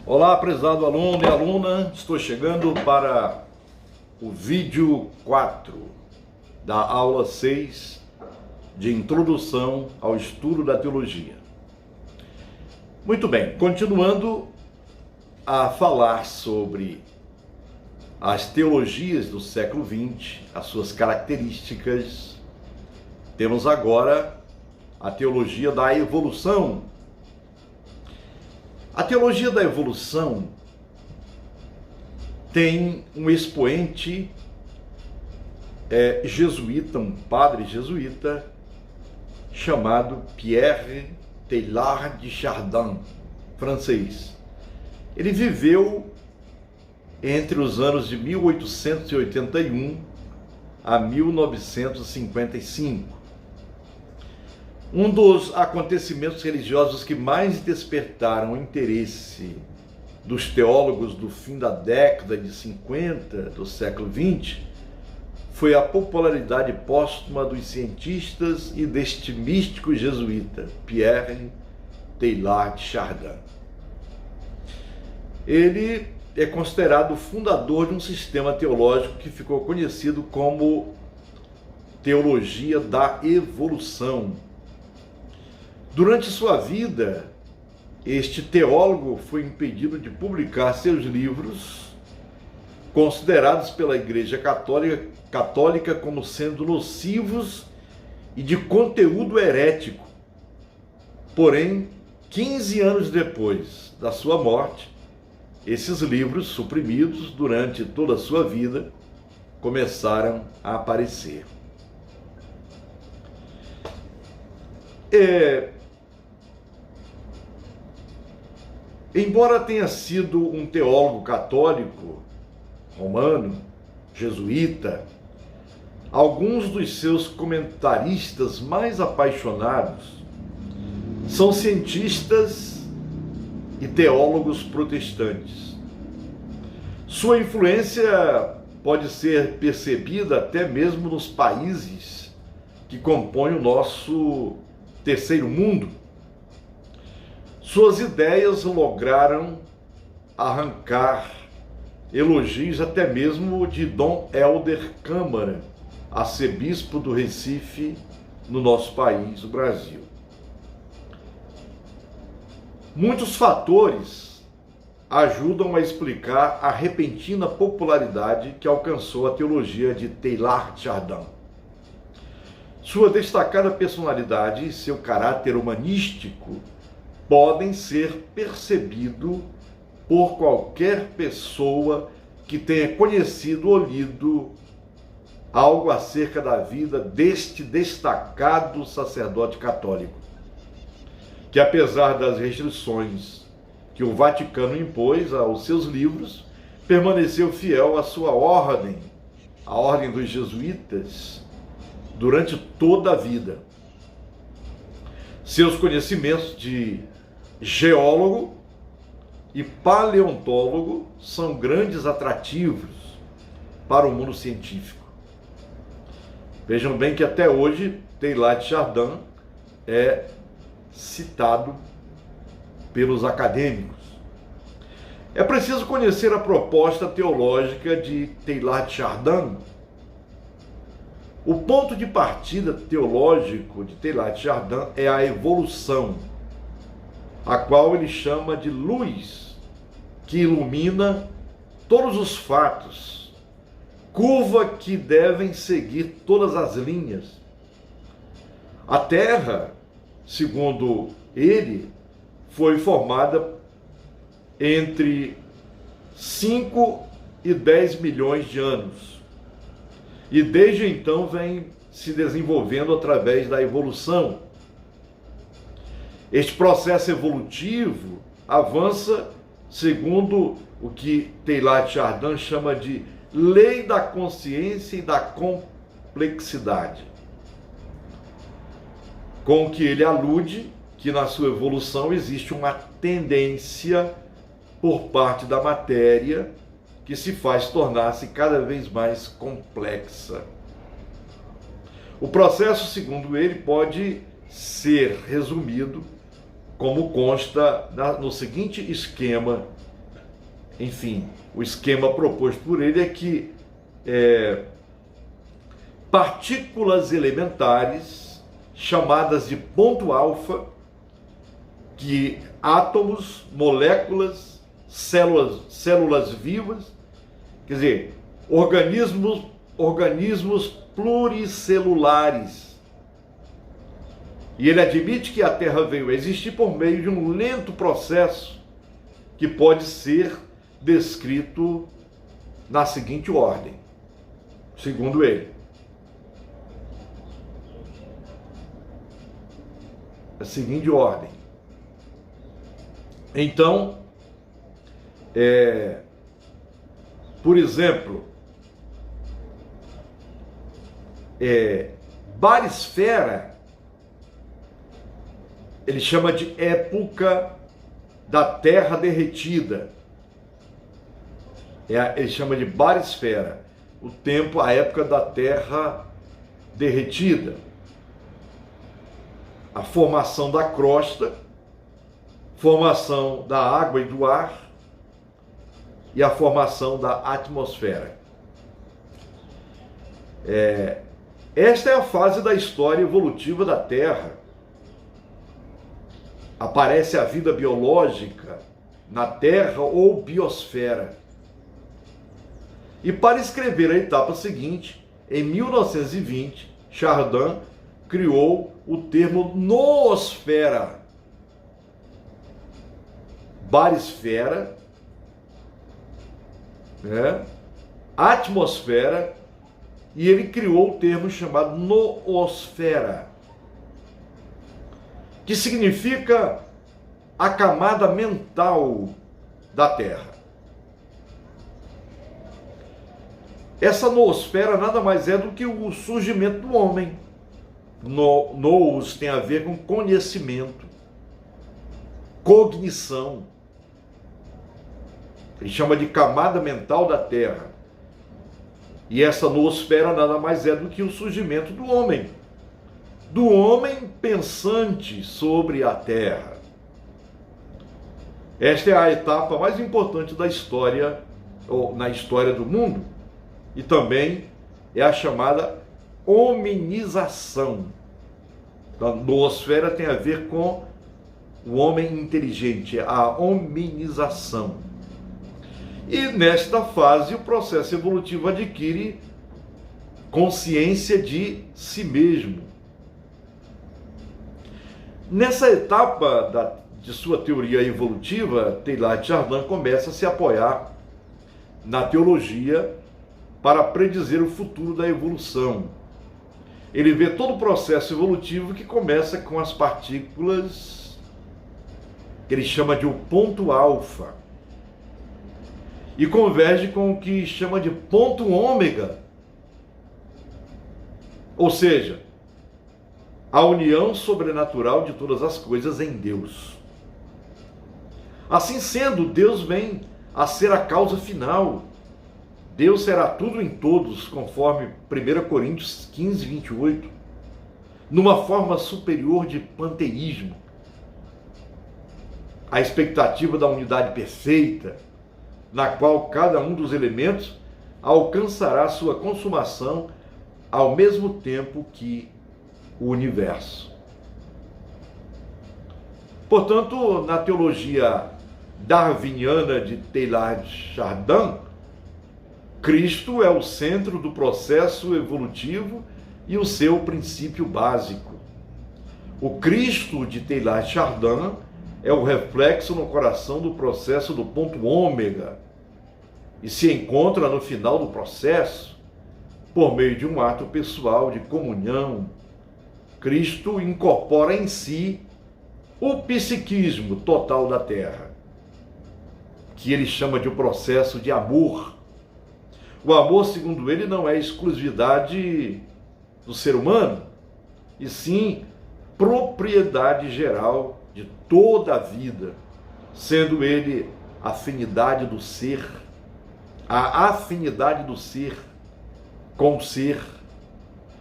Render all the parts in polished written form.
Olá, prezado aluno e aluna, estou chegando para o vídeo 4 da aula 6 de Introdução ao Estudo da Teologia. Muito bem, continuando a falar sobre as teologias do século XX, as suas características, temos agora a teologia da evolução. A teologia da evolução tem um expoente jesuíta, um padre jesuíta, chamado Pierre Teilhard de Chardin, francês. Ele viveu entre os anos de 1881 a 1955. Um dos acontecimentos religiosos que mais despertaram o interesse dos teólogos do fim da década de 50 do século XX foi a popularidade póstuma dos cientistas e deste místico jesuíta, Pierre Teilhard de Chardin. Ele é considerado o fundador de um sistema teológico que ficou conhecido como teologia da evolução. Durante sua vida, este teólogo foi impedido de publicar seus livros, considerados pela Igreja Católica como sendo nocivos e de conteúdo herético. Porém, 15 anos depois da sua morte, esses livros, suprimidos durante toda a sua vida, começaram a aparecer. Embora tenha sido um teólogo católico, romano, jesuíta, alguns dos seus comentaristas mais apaixonados são cientistas e teólogos protestantes. Sua influência pode ser percebida até mesmo nos países que compõem o nosso terceiro mundo. Suas ideias lograram arrancar elogios até mesmo de Dom Helder Câmara, arcebispo do Recife, no nosso país, o Brasil. Muitos fatores ajudam a explicar a repentina popularidade que alcançou a teologia de Teilhard de Chardin. Sua destacada personalidade e seu caráter humanístico podem ser percebidos por qualquer pessoa que tenha conhecido ou lido algo acerca da vida deste destacado sacerdote católico, que apesar das restrições que o Vaticano impôs aos seus livros, permaneceu fiel à sua ordem, a ordem dos jesuítas, durante toda a vida. Seus conhecimentos de geólogo e paleontólogo são grandes atrativos para o mundo científico. Vejam bem que até hoje Teilhard de Chardin é citado pelos acadêmicos. É preciso conhecer a proposta teológica de Teilhard de Chardin. O ponto de partida teológico de Teilhard de Chardin é a evolução, a qual ele chama de luz, que ilumina todos os fatos, curva que devem seguir todas as linhas. A Terra, segundo ele, foi formada entre 5 e 10 milhões de anos, e desde então vem se desenvolvendo através da evolução. Este processo evolutivo avança segundo o que Teilhard de Chardin chama de lei da consciência e da complexidade, com que ele alude que na sua evolução existe uma tendência por parte da matéria que se faz tornar-se cada vez mais complexa. O processo, segundo ele, pode ser resumido como consta no seguinte esquema enfim, o esquema proposto por ele é que partículas elementares, chamadas de ponto alfa, que átomos, moléculas, células vivas, quer dizer, organismos pluricelulares. E ele admite que a Terra veio a existir por meio de um lento processo que pode ser descrito na seguinte ordem, segundo ele. A seguinte ordem. Então, por exemplo, barisfera, ele chama de época da Terra derretida. Ele chama de barisfera, o tempo, a época da Terra derretida. A formação da crosta, formação da água e do ar e a formação da atmosfera. Esta é a fase da história evolutiva da Terra. Aparece a vida biológica na Terra ou biosfera. E para escrever a etapa seguinte, em 1920, Chardin criou o termo noosfera, barisfera, atmosfera, e ele criou o termo chamado noosfera, que significa a camada mental da Terra. Essa noosfera nada mais é do que o surgimento do homem. Nous tem a ver com conhecimento, cognição. Ele chama de camada mental da Terra. E essa noosfera nada mais é do que o surgimento do homem pensante sobre a Terra. Esta é a etapa mais importante da história, ou na história do mundo, e também é a chamada hominização. A noosfera tem a ver com o homem inteligente, a hominização. E nesta fase o processo evolutivo adquire consciência de si mesmo. Nessa etapa de sua teoria evolutiva, Teilhard de Chardin começa a se apoiar na teologia para predizer o futuro da evolução. Ele vê todo o processo evolutivo que começa com as partículas que ele chama de o ponto alfa e converge com o que chama de ponto ômega, ou seja, a união sobrenatural de todas as coisas em Deus. Assim sendo, Deus vem a ser a causa final. Deus será tudo em todos, conforme 1 Coríntios 15, 28, numa forma superior de panteísmo. A expectativa da unidade perfeita, na qual cada um dos elementos alcançará sua consumação ao mesmo tempo que o universo. Portanto, na teologia darwiniana de Teilhard de Chardin, Cristo é o centro do processo evolutivo e o seu princípio básico. O Cristo de Teilhard de Chardin é o reflexo no coração do processo do ponto ômega e se encontra no final do processo por meio de um ato pessoal de comunhão. Cristo incorpora em si o psiquismo total da Terra, que ele chama de um processo de amor. O amor, segundo ele, não é exclusividade do ser humano, e sim propriedade geral de toda a vida, sendo ele a afinidade do ser com o ser,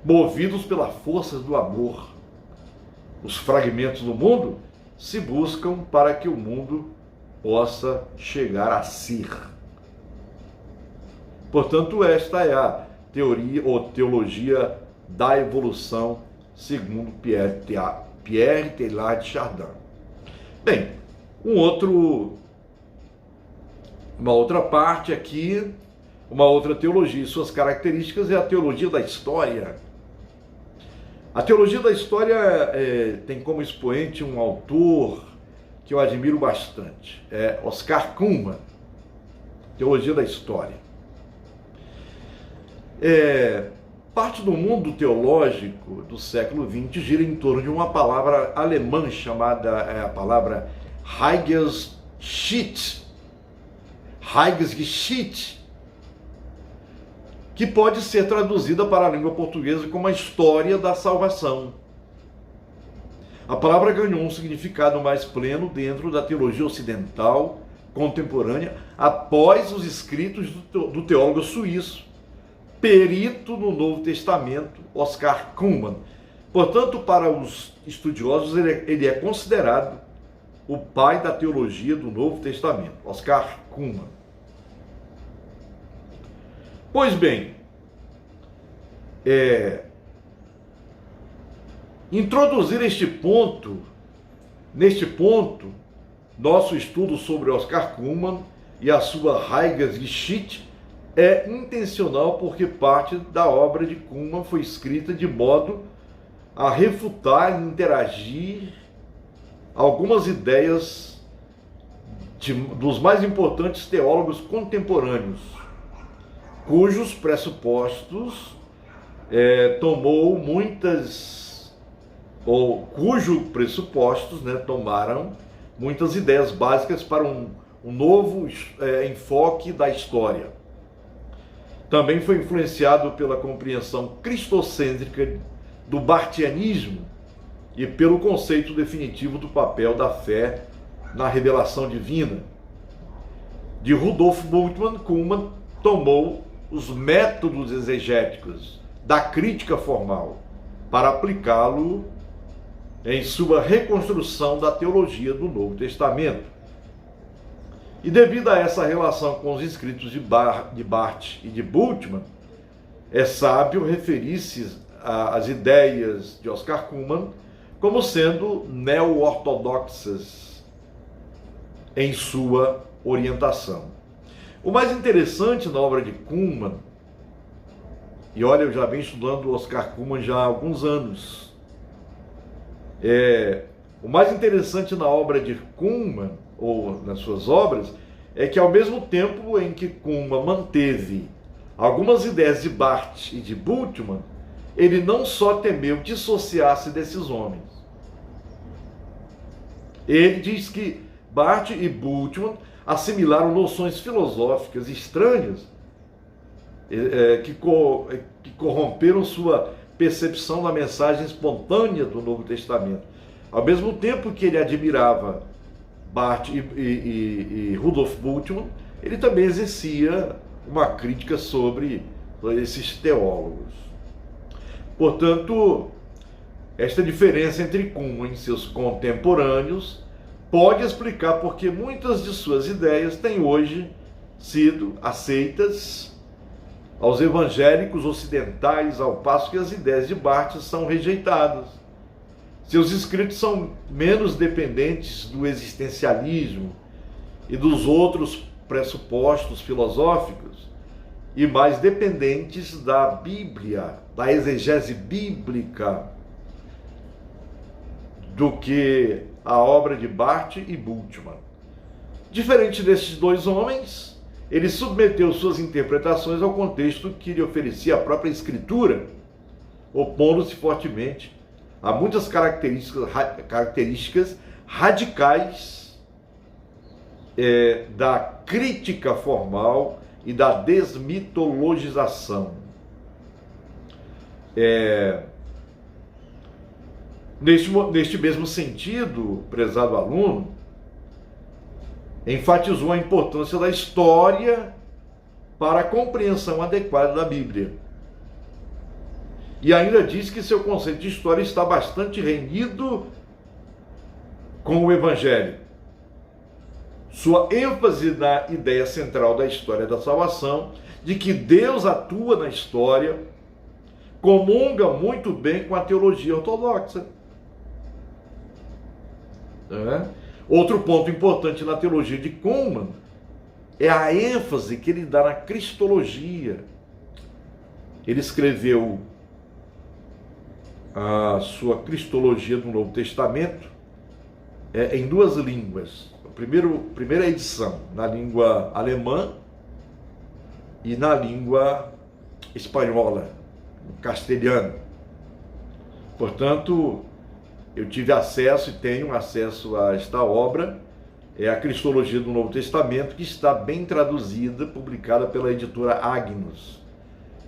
movidos pela força do amor. Os fragmentos do mundo se buscam para que o mundo possa chegar a ser. Portanto, esta é a teoria ou teologia da evolução segundo Pierre Teilhard de Chardin. Bem, uma outra parte aqui, uma outra teologia e suas características é a teologia da história. A teologia da história tem como expoente um autor que eu admiro bastante, é Oscar Cullmann, teologia da história. Parte do mundo teológico do século XX gira em torno de uma palavra alemã chamada a palavra Heilsgeschichte, que pode ser traduzida para a língua portuguesa como a história da salvação. A palavra ganhou um significado mais pleno dentro da teologia ocidental contemporânea após os escritos do teólogo suíço, perito no Novo Testamento, Oscar Cullmann. Portanto, para os estudiosos, ele é considerado o pai da teologia do Novo Testamento, Oscar Cullmann. Pois bem, introduzir neste ponto, nosso estudo sobre Oscar Cullmann e a sua Heilsgeschichte é intencional porque parte da obra de Cullmann foi escrita de modo a refutar e interagir algumas ideias dos mais importantes teólogos contemporâneos, cujos pressupostos tomaram muitas ideias básicas para um novo enfoque da história. Também foi influenciado pela compreensão cristocêntrica do barthianismo e pelo conceito definitivo do papel da fé na revelação divina. De Rudolf Bultmann, Cullmann tomou os métodos exegéticos da crítica formal para aplicá-lo em sua reconstrução da teologia do Novo Testamento. E devido a essa relação com os escritos de Barth e de Bultmann, é sábio referir-se às ideias de Oscar Cullmann como sendo neo-ortodoxas em sua orientação. O mais interessante na obra de Cullmann, e olha, eu já venho estudando Oscar Cullmann já há alguns anos, o mais interessante na obra de Cullmann, ou nas suas obras, é que ao mesmo tempo em que Cullmann manteve algumas ideias de Barth e de Bultmann, ele não só temeu dissociar-se desses homens. Ele diz que Barth e Bultmann assimilaram noções filosóficas estranhas que corromperam sua percepção da mensagem espontânea do Novo Testamento. Ao mesmo tempo que ele admirava Barth e Rudolf Bultmann, ele também exercia uma crítica sobre esses teólogos. Portanto, esta diferença entre Cullmann e seus contemporâneos pode explicar porque muitas de suas ideias têm hoje sido aceitas aos evangélicos ocidentais, ao passo que as ideias de Barth são rejeitadas. Seus escritos são menos dependentes do existencialismo e dos outros pressupostos filosóficos e mais dependentes da Bíblia, da exegese bíblica, do que a obra de Barth e Bultmann. Diferente desses dois homens, ele submeteu suas interpretações ao contexto que lhe oferecia a própria Escritura, opondo-se fortemente a muitas características radicais da crítica formal e da desmitologização. Neste mesmo sentido, prezado aluno, enfatizou a importância da história para a compreensão adequada da Bíblia. E ainda diz que seu conceito de história está bastante renhido com o Evangelho. Sua ênfase na ideia central da história da salvação, de que Deus atua na história, comunga muito bem com a teologia ortodoxa. Outro ponto importante na teologia de Cullmann é a ênfase que ele dá na cristologia. Ele escreveu a sua Cristologia do Novo Testamento em duas línguas. Primeira edição na língua alemã e na língua espanhola, no castelhano. Portanto, eu tive acesso e tenho acesso a esta obra, é a Cristologia do Novo Testamento, que está bem traduzida, publicada pela editora Agnus.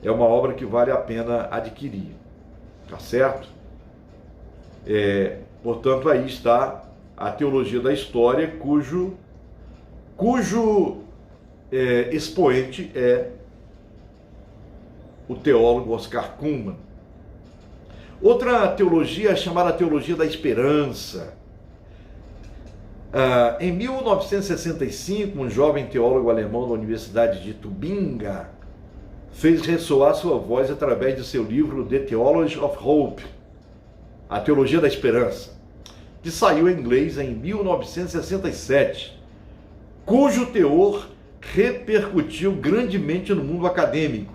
É uma obra que vale a pena adquirir, tá certo? Portanto, aí está a teologia da história, cujo expoente é o teólogo Oscar Cullmann. Outra teologia é chamada teologia da esperança. Em 1965, um jovem teólogo alemão da Universidade de Tubinga fez ressoar sua voz através de seu livro The Theology of Hope, a Teologia da Esperança, que saiu em inglês em 1967, cujo teor repercutiu grandemente no mundo acadêmico.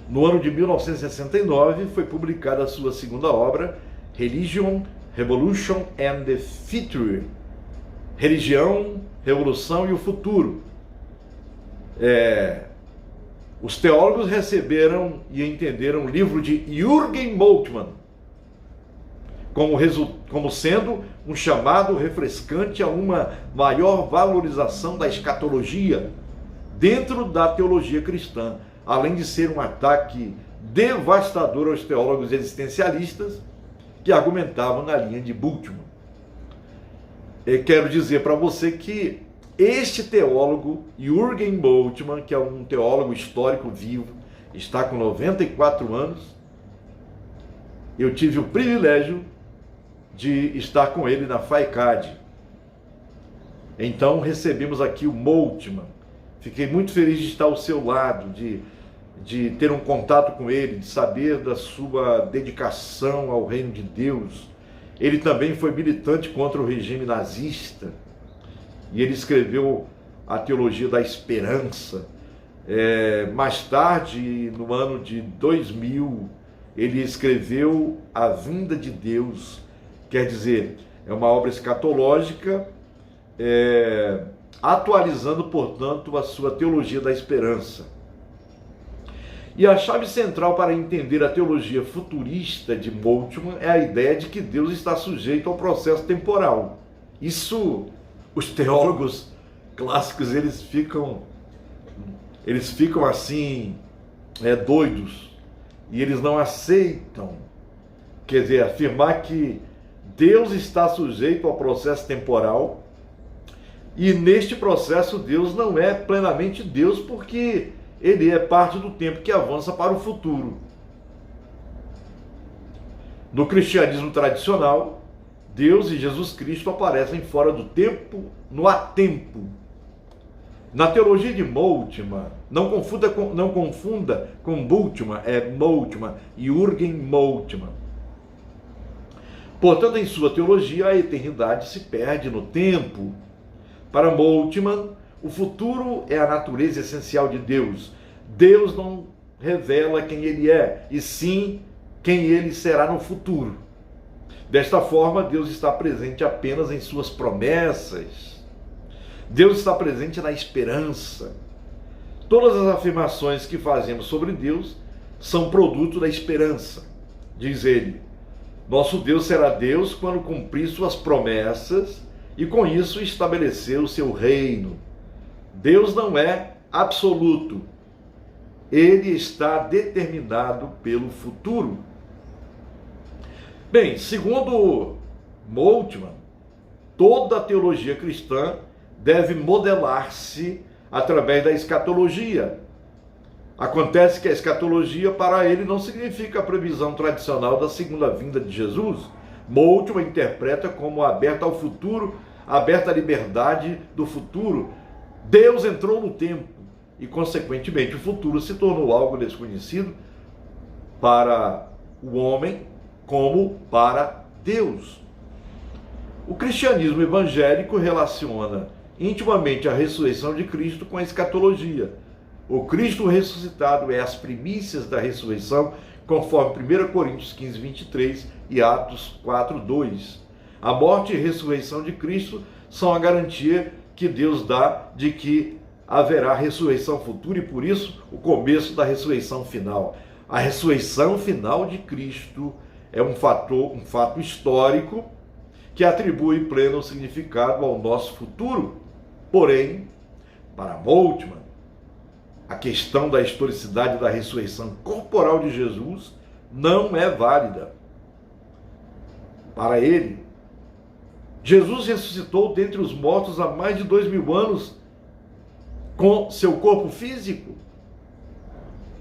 No ano de 1969, foi publicada a sua segunda obra, Religion, Revolution and the Future, Religião, Revolução e o Futuro. Os teólogos receberam e entenderam o livro de Jürgen Moltmann como sendo um chamado refrescante a uma maior valorização da escatologia dentro da teologia cristã, além de ser um ataque devastador aos teólogos existencialistas que argumentavam na linha de Bultmann. Quero dizer para você que este teólogo, Jürgen Moltmann, que é um teólogo histórico vivo, está com 94 anos, eu tive o privilégio de estar com ele na FAICAD. Então recebemos aqui o Moltmann. Fiquei muito feliz de estar ao seu lado, de ter um contato com ele, de saber da sua dedicação ao reino de Deus. Ele também foi militante contra o regime nazista e ele escreveu a Teologia da Esperança. Mais tarde, no ano de 2000, ele escreveu A Vinda de Deus, quer dizer, é uma obra escatológica, atualizando, portanto, a sua Teologia da Esperança. E a chave central para entender a teologia futurista de Moltmann é a ideia de que Deus está sujeito ao processo temporal. Isso, os teólogos clássicos, eles ficam assim, doidos, e eles não aceitam, quer dizer, afirmar que Deus está sujeito ao processo temporal, e neste processo Deus não é plenamente Deus, porque ele é parte do tempo que avança para o futuro. No cristianismo tradicional, Deus e Jesus Cristo aparecem fora do tempo, no atempo. Na teologia de Moltmann, não confunda com Bultmann, é Moltmann, Jürgen Moltmann. Portanto, em sua teologia, a eternidade se perde no tempo. Para Moltmann, o futuro é a natureza essencial de Deus. Deus não revela quem ele é, e sim quem ele será no futuro. Desta forma, Deus está presente apenas em suas promessas. Deus está presente na esperança. Todas as afirmações que fazemos sobre Deus são produto da esperança. Diz ele: nosso Deus será Deus quando cumprir suas promessas e com isso estabelecer o seu reino. Deus não é absoluto. Ele está determinado pelo futuro. Bem, segundo Moltmann, toda a teologia cristã deve modelar-se através da escatologia. Acontece que a escatologia para ele não significa a previsão tradicional da segunda vinda de Jesus. Moltmann interpreta como aberta ao futuro aberta à liberdade do futuro, Deus entrou no tempo e, consequentemente, o futuro se tornou algo desconhecido para o homem como para Deus. O cristianismo evangélico relaciona intimamente a ressurreição de Cristo com a escatologia. O Cristo ressuscitado é as primícias da ressurreição, conforme 1 Coríntios 15, 23 e Atos 4, 2. A morte e ressurreição de Cristo são a garantia que Deus dá de que haverá ressurreição futura e, por isso, o começo da ressurreição final. A ressurreição final de Cristo é um fato histórico que atribui pleno significado ao nosso futuro. Porém, para Moltmann, a questão da historicidade da ressurreição corporal de Jesus não é válida. Para ele, Jesus ressuscitou dentre os mortos há mais de 2000 anos com seu corpo físico.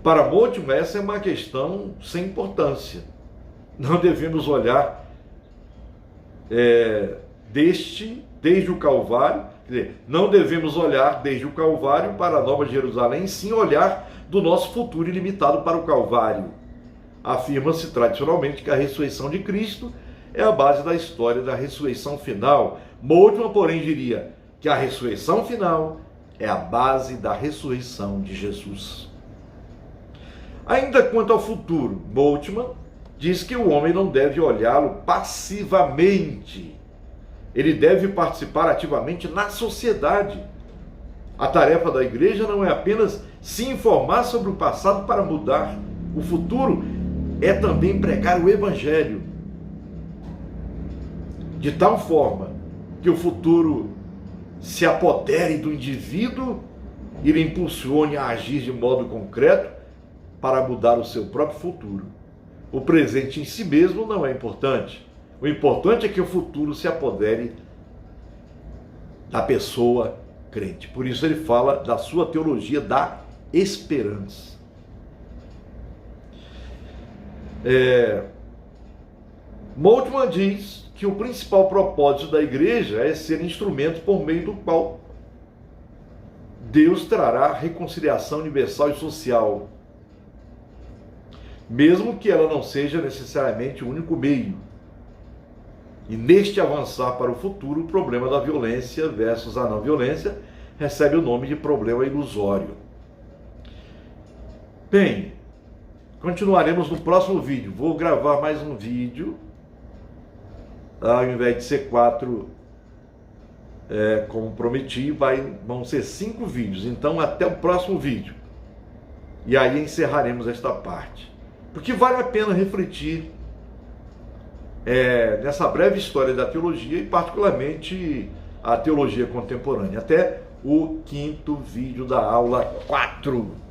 Para Moltmann, essa é uma questão sem importância. Não devemos olhar desde o Calvário, quer dizer, não devemos olhar desde o Calvário para a Nova Jerusalém, sim olhar do nosso futuro ilimitado para o Calvário. Afirma-se tradicionalmente que a ressurreição de Cristo é a base da história da ressurreição final. Moltmann, porém, diria que a ressurreição final é a base da ressurreição de Jesus. Ainda quanto ao futuro, Moltmann diz que o homem não deve olhá-lo passivamente. Ele deve participar ativamente na sociedade. A tarefa da igreja não é apenas se informar sobre o passado para mudar o futuro, é também pregar o evangelho, de tal forma que o futuro se apodere do indivíduo e lhe impulsione a agir de modo concreto para mudar o seu próprio futuro. O presente em si mesmo não é importante. O importante é que o futuro se apodere da pessoa crente. Por isso ele fala da sua teologia da esperança. Moltmann diz que o principal propósito da igreja é ser instrumento por meio do qual Deus trará reconciliação universal e social, mesmo que ela não seja necessariamente o único meio. E neste avançar para o futuro, o problema da violência versus a não violência recebe o nome de problema ilusório. Bem, continuaremos no próximo vídeo. Vou gravar mais um vídeo, ao invés de ser 4, como prometi, vão ser 5 vídeos. Então até o próximo vídeo. E aí encerraremos esta parte. Porque vale a pena refletir nessa breve história da teologia e particularmente a teologia contemporânea. Até o 5º vídeo da aula 4.